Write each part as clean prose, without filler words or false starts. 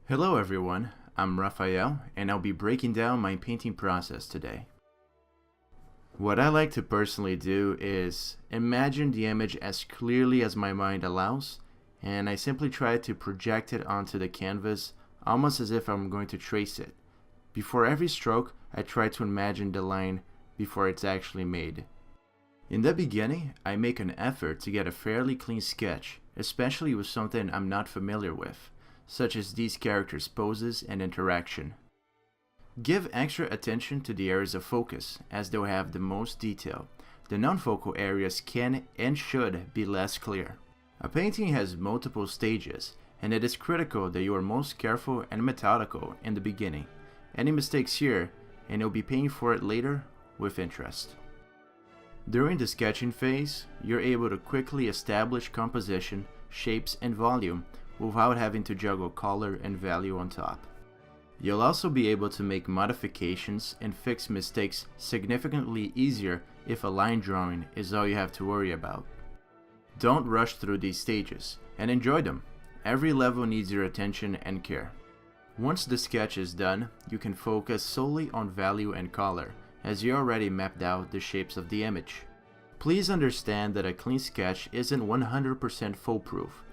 Hello everyone, I'm Raphael and I'll be breaking down my painting process today. What I like to personally do is imagine the image as clearly as my mind allows, and I simply try to project it onto the canvas almost as if I'm going to trace it. Before every stroke, I try to imagine the line before it's actually made. In the beginning, I make an effort to get a fairly clean sketch, especially with something I'm not familiar with, such as these characters' poses and interaction. Give extra attention to the areas of focus, as they'll have the most detail. The non-focal areas can and should be less clear. A painting has multiple stages, and it is critical that you are most careful and methodical in the beginning. Any mistakes here, and you'll be paying for it later with interest. During the sketching phase, you're able to quickly establish composition, shapes, and volume without having to juggle color and value on top. You'll also be able to make modifications and fix mistakes significantly easier if a line drawing is all you have to worry about. Don't rush through these stages, and enjoy them. Every level needs your attention and care. Once the sketch is done, you can focus solely on value and color, as you already mapped out the shapes of the image. Please understand that a clean sketch isn't 100% foolproof.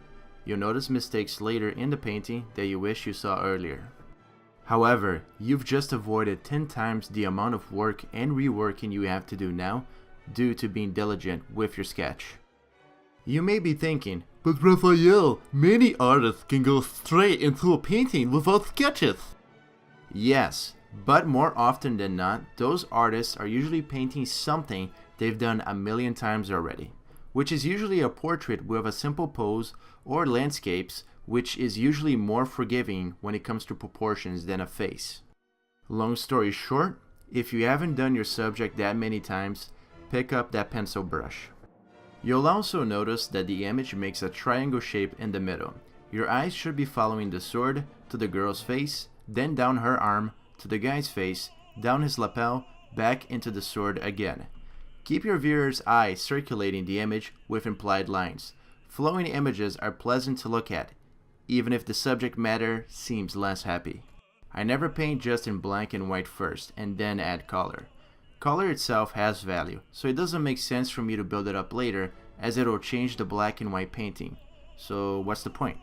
You'll notice mistakes later in the painting that you wish you saw earlier. However, you've just avoided 10 times the amount of work and reworking you have to do now due to being diligent with your sketch. You may be thinking, But Raphael, many artists can go straight into a painting without sketches. yes, but more often than not, those artists are usually painting something they've done a million times already, which is usually a portrait with a simple pose or landscapes, which is usually more forgiving when it comes to proportions than a face. Long story short, if you haven't done your subject that many times, pick up that pencil brush. You'll also notice that the image makes a triangle shape in the middle. Your eyes should be following the sword to the girl's face, then down her arm, to the guy's face, down his lapel, back into the sword again. Keep your viewer's eye circulating the image with implied lines. Flowing images are pleasant to look at, even if the subject matter seems less happy. I never paint just in black and white first, and then add color. Color itself has value, so it doesn't make sense for me to build it up later, as it will change the black and white painting. So what's the point?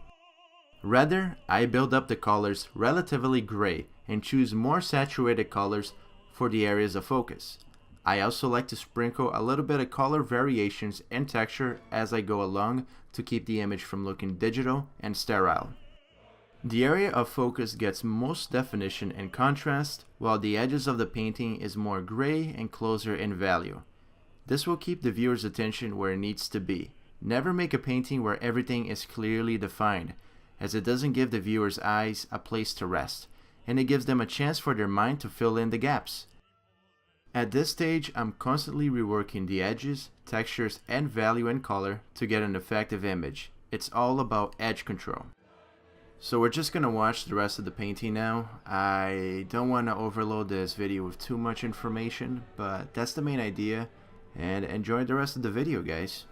Rather, I build up the colors relatively gray and choose more saturated colors for the areas of focus. I also like to sprinkle a little bit of color variations and texture as I go along to keep the image from looking digital and sterile. The area of focus gets most definition and contrast, while the edges of the painting is more gray and closer in value. This will keep the viewer's attention where it needs to be. Never make a painting where everything is clearly defined, as it doesn't give the viewer's eyes a place to rest, and it gives them a chance for their mind to fill in the gaps. At this stage, I'm constantly reworking the edges, textures, and value and color to get an effective image. It's all about edge control. So we're just gonna watch the rest of the painting now. I don't want to overload this video with too much information, but that's the main idea, and enjoy the rest of the video, guys.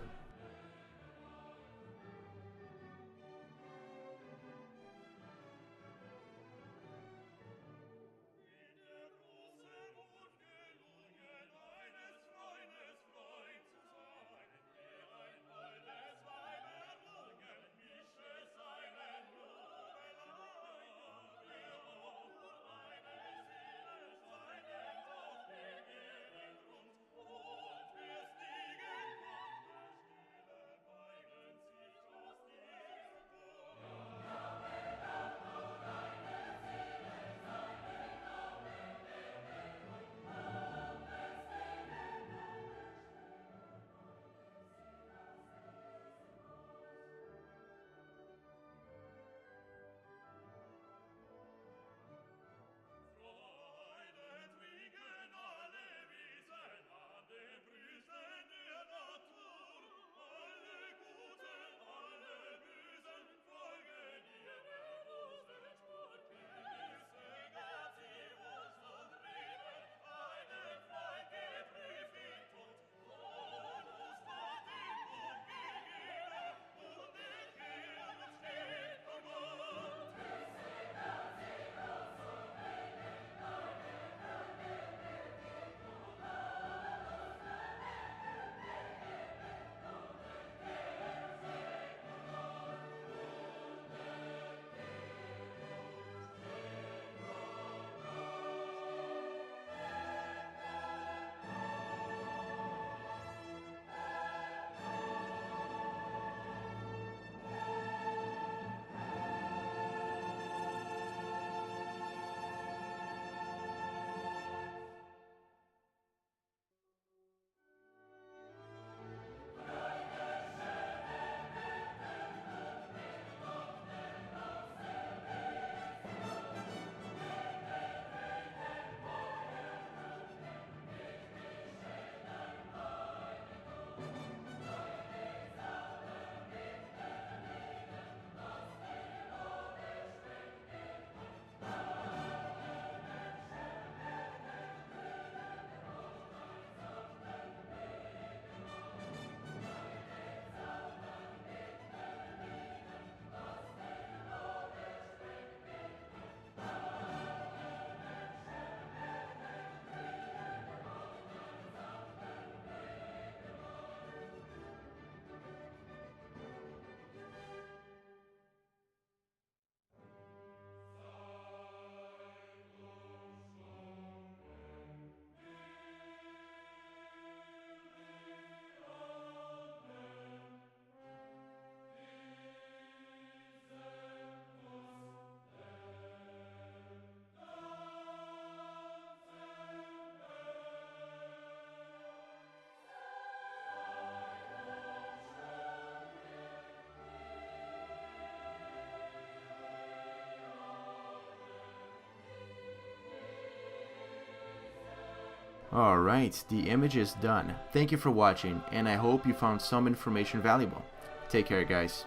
Alright, the image is done. Thank you for watching, and I hope you found some information valuable. Take care, guys.